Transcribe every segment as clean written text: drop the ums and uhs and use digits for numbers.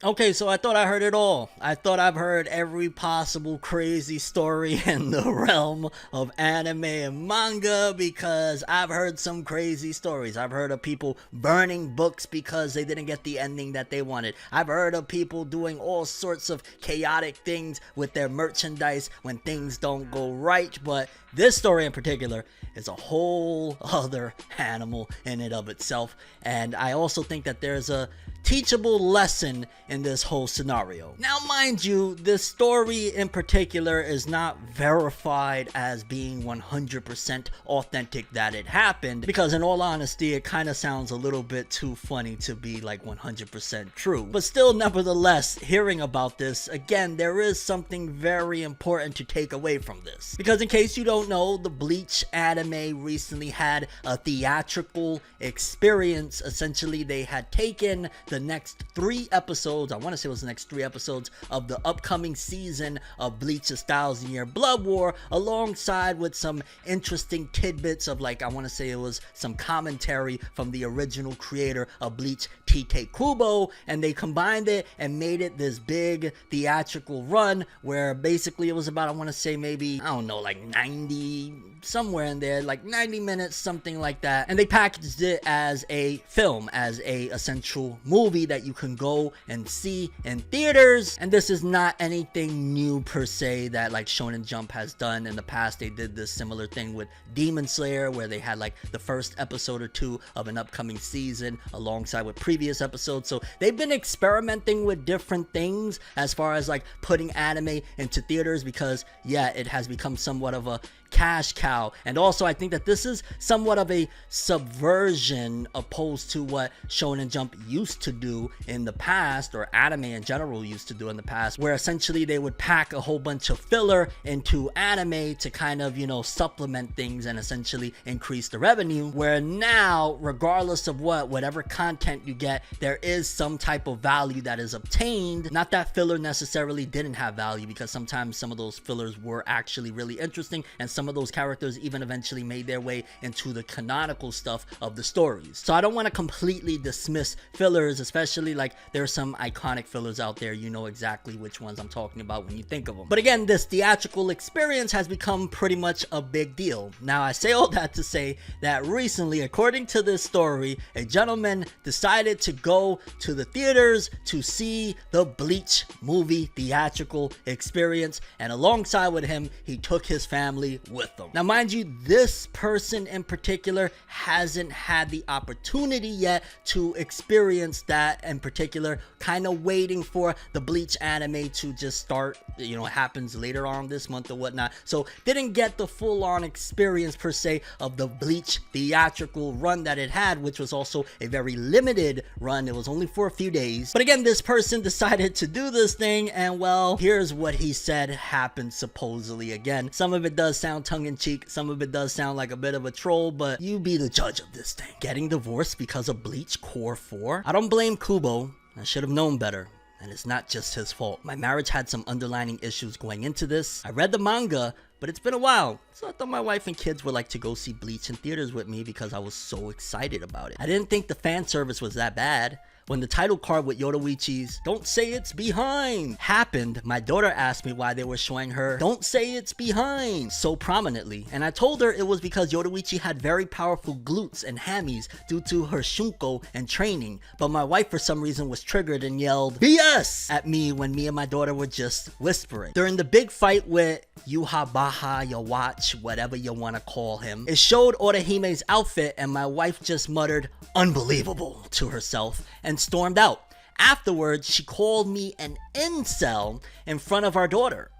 Okay, so I thought I heard it all. I thought I've heard every possible crazy story in the realm of anime and manga because I've heard some crazy stories. I've heard of people burning books because they didn't get the ending that they wanted. I've heard of people doing all sorts of chaotic things with their merchandise when things don't go right, but this story in particular is a whole other animal in and of itself, and I also think that there's a teachable lesson in this whole scenario. Now, mind you, this story in particular is not verified as being 100% authentic that it happened, because in all honesty, it kind of sounds a little bit too funny to be like 100% true. But still, nevertheless, hearing about this, again, there is something very important to take away from this. Because in case you don't know, the Bleach anime recently had a theatrical experience. Essentially, they had taken the next 3 episodes, I want to say it was the next 3 episodes of the upcoming season of Bleach's 1,000-Year Blood War, alongside with some interesting tidbits of, like, I want to say it was some commentary from the original creator of Bleach, Tite Kubo, and they combined it and made it this big theatrical run where basically it was about, I want to say maybe, I don't know, like 90, somewhere in there, like 90 minutes, something like that, and they packaged it as a film, as a essential movie that you can go and see in theaters. And this is not anything new per se that like Shonen Jump has done in the past. They did this similar thing with Demon Slayer, where they had like the first episode or 2 of an upcoming season alongside with previous episodes. So they've been experimenting with different things as far as like putting anime into theaters, because yeah, it has become somewhat of a cash cow. And also I think that this is somewhat of a subversion opposed to what Shonen Jump used to do in the past, or anime in general used to do in the past, where essentially they would pack a whole bunch of filler into anime to kind of, you know, supplement things and essentially increase the revenue, where now, regardless of whatever content you get, there is some type of value that is obtained. Not that filler necessarily didn't have value, because sometimes some of those fillers were actually really interesting, and some of those characters even eventually made their way into the canonical stuff of the stories. So I don't want to completely dismiss fillers, especially like there are some iconic fillers out there. You know exactly which ones I'm talking about when you think of them. But again, this theatrical experience has become pretty much a big deal. Now, I say all that to say that recently, according to this story, a gentleman decided to go to the theaters to see the Bleach movie theatrical experience, and alongside with him, he took his family with them. Now, mind you, this person in particular hasn't had the opportunity yet to experience that in particular, kind of waiting for the Bleach anime to just start, you know, happens later on this month or whatnot, so didn't get the full-on experience per se of the Bleach theatrical run that it had, which was also a very limited run. It was only for a few days. But again, this person decided to do this thing, and well, here's what he said happened supposedly. Again, some of it does sound tongue-in-cheek, some of it does sound like a bit of a troll, but you be the judge of this thing. Getting divorced because of Bleach Core 4? I don't blame Kubo. I should have known better. And it's not just his fault. My marriage had some underlying issues going into this. I read the manga, but it's been a while, so I thought my wife and kids would like to go see Bleach in theaters with me because I was so excited about it. I didn't think the fan service was that bad. When the title card with Yoruichi's "Don't Say It's Behind" happened, my daughter asked me why they were showing her "Don't Say It's Behind" so prominently, and I told her it was because Yoruichi had very powerful glutes and hammies due to her shunko and training, but my wife for some reason was triggered and yelled BS at me when me and my daughter were just whispering. During the big fight with Yuha Baha Yawatch, whatever you want to call him, it showed Orahime's outfit, and my wife just muttered "unbelievable" to herself and stormed out. Afterwards, she called me an incel in front of our daughter.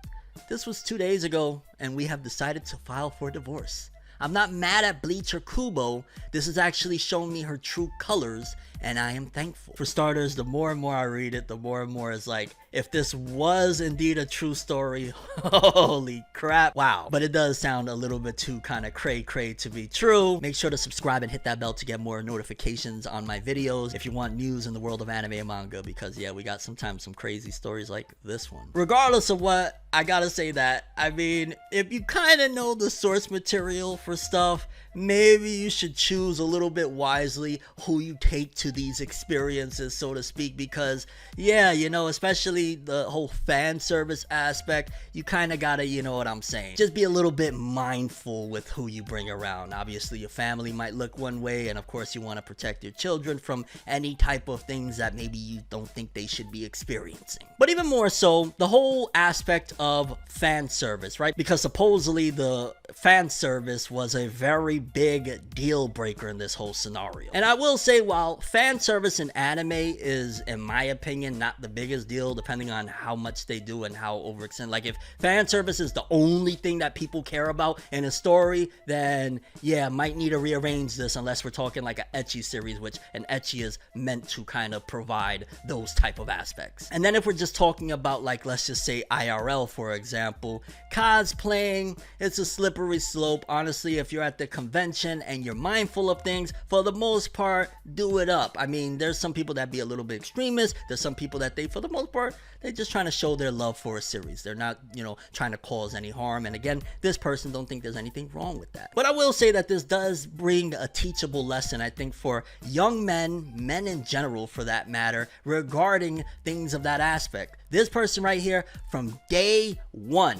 This was 2 days ago, and we have decided to file for divorce. I'm not mad at Bleach or Kubo. This has actually shown me her true colors, and I am thankful. For starters, the more and more I read it, the more and more it's like, if this was indeed a true story, holy crap, wow. But it does sound a little bit too kind of cray-cray to be true. Make sure to subscribe and hit that bell to get more notifications on my videos if you want news in the world of anime and manga, because yeah, we got sometimes some crazy stories like this one. Regardless of what, I gotta say that, I mean, if you kind of know the source material for stuff, maybe you should choose a little bit wisely who you take to to these experiences, so to speak, because yeah, you know, especially the whole fan service aspect, you kind of gotta, you know what I'm saying, just be a little bit mindful with who you bring around. Obviously your family might look one way, and of course you want to protect your children from any type of things that maybe you don't think they should be experiencing. But even more so, the whole aspect of fan service, right? Because supposedly the fan service was a very big deal breaker in this whole scenario. And I will say, while fan service in anime is, in my opinion, not the biggest deal, depending on how much they do and how overextended. Like if fan service is the only thing that people care about in a story, then yeah, might need to rearrange this, unless we're talking like an ecchi series, which an ecchi is meant to kind of provide those type of aspects. And then if we're just talking about, like, let's just say IRL, for example, cosplaying, it's a slippery slope. Honestly, if you're at the convention and you're mindful of things, for the most part, do it up. I mean, there's some people that be a little bit extremist. There's some people that for the most part, they're just trying to show their love for a series. They're not, you know, trying to cause any harm. And again, this person don't think there's anything wrong with that. But I will say that this does bring a teachable lesson, I think, for young men in general for that matter, regarding things of that aspect. This person right here, from day one,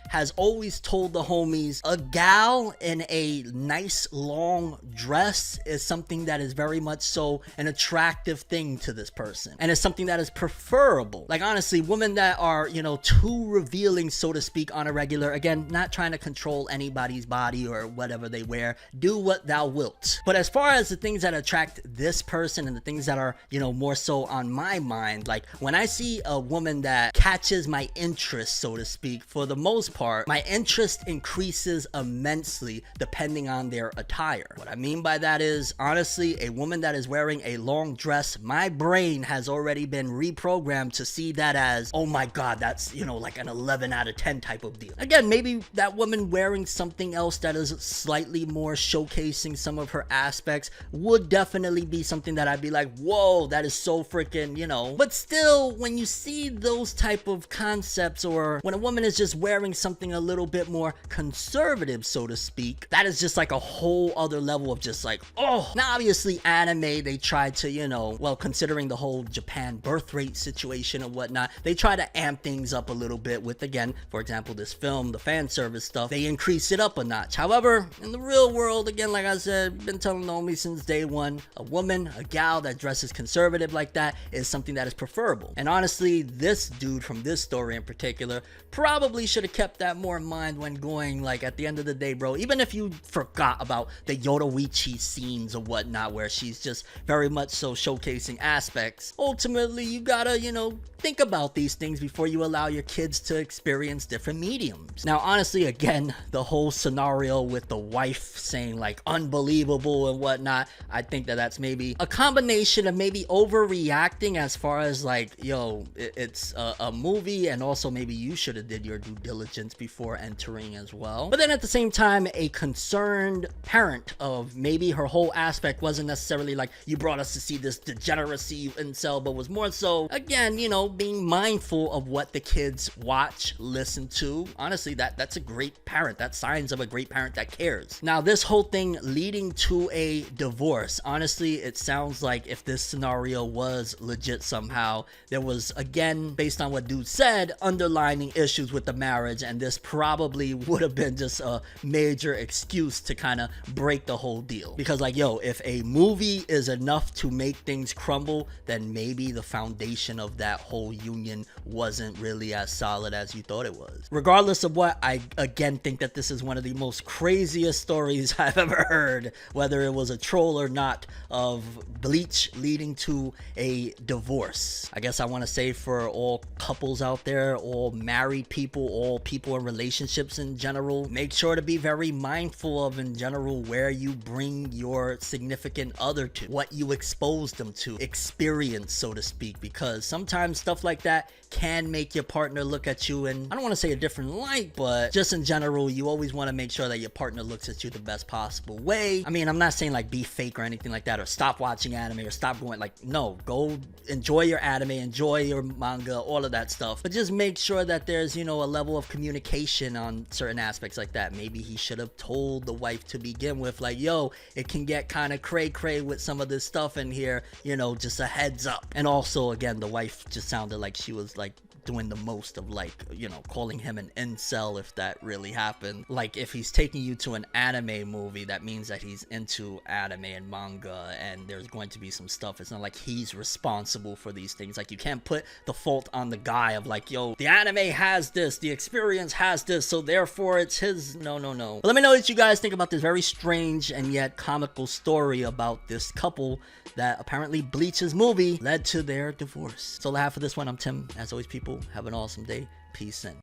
has always told the homies, a gal in a nice long dress is something that is very much so an attractive thing to this person, and it's something that is preferable. Like honestly, women that are, you know, too revealing, so to speak, on a regular, again, not trying to control anybody's body or whatever they wear, do what thou wilt. But as far as the things that attract this person and the things that are, you know, more so on my mind, like when I see a woman that catches my interest, so to speak, for the most part, my interest increases immensely depending on their attire. What I mean by that is, honestly, a woman that is wearing a long dress, my brain has already been reprogrammed to see that as, oh my god, that's, you know, like an 11 out of 10 type of deal. Again, maybe that woman wearing something else that is slightly more showcasing some of her aspects would definitely be something that I'd be like, whoa, that is so freaking, you know. But still, when you see those type of concepts, or when a woman is just wearing something a little bit more conservative, so to speak, that is just like a whole other level of just like, oh. Now obviously anime, they try to, you know, well, considering the whole Japan birth rate situation and whatnot, they try to amp things up a little bit with, again, for example, this film, the fan service stuff, they increase it up a notch. However, in the real world, again, like I said, been telling Naomi since day one, a woman, a gal that dresses conservative like that is something that is preferable. And honestly, this dude from this story in particular probably should have kept that more in mind when going, like, at the end of the day, bro, even if you forgot about the Yoruichi scenes or whatnot, where she's just very much so showcasing aspects, ultimately you gotta, you know, think about these things before you allow your kids to experience different mediums. Now honestly, again, the whole scenario with the wife saying like unbelievable and whatnot, I think that that's maybe a combination of maybe overreacting, as far as like, yo, it's a movie, and also maybe you should have did your due diligence before entering as well. But then at the same time, a concerned parent of maybe her whole aspect wasn't necessarily like, you brought us to see this degeneracy, you incel, but was more so, again, you know, being mindful of what the kids watch, listen to. Honestly, that's a great parent. That's signs of a great parent that cares. Now this whole thing leading to a divorce, honestly, it sounds like if this scenario was legit somehow, there was, again, based on what dude said, underlining issues with the marriage, and this probably would have been just a major excuse to kind of break the whole deal. Because like, yo, if a movie is enough to make things crumble, then maybe the foundation of that whole union wasn't really as solid as you thought it was. Regardless of what, I again think that this is one of the most craziest stories I've ever heard, whether it was a troll or not, of Bleach leading to a divorce. I guess I want to say, for all couples out there, all married people, all people in relationships in general, make sure to be very mindful of, in general, where you bring your significant other to, what you expose them to, experience, so to speak, because sometimes stuff like that can make your partner look at you in, I don't want to say a different light, but just in general, you always want to make sure that your partner looks at you the best possible way. I mean, I'm not saying like be fake or anything like that, or stop watching anime, or stop going, like, no, go enjoy your anime, enjoy your manga, all of that stuff, but just make sure that there's, you know, a level of communication on certain aspects like that. Maybe he should have told the wife to begin with, like, yo, it can get kind of cray-cray with some of this stuff in here, you know, just a heads up. And also, again, the wife just sounded like she was like doing the most of, like, you know, calling him an incel, if that really happened. Like, if he's taking you to an anime movie, that means that he's into anime and manga, and there's going to be some stuff. It's not like he's responsible for these things. Like, you can't put the fault on the guy of like, yo, the anime has this, the experience has this, so therefore it's his. No. But let me know what you guys think about this very strange and yet comical story about this couple that apparently Bleach's movie led to their divorce. So that's all I have for this one. I'm Tim. As always, people, have an awesome day. Peace in.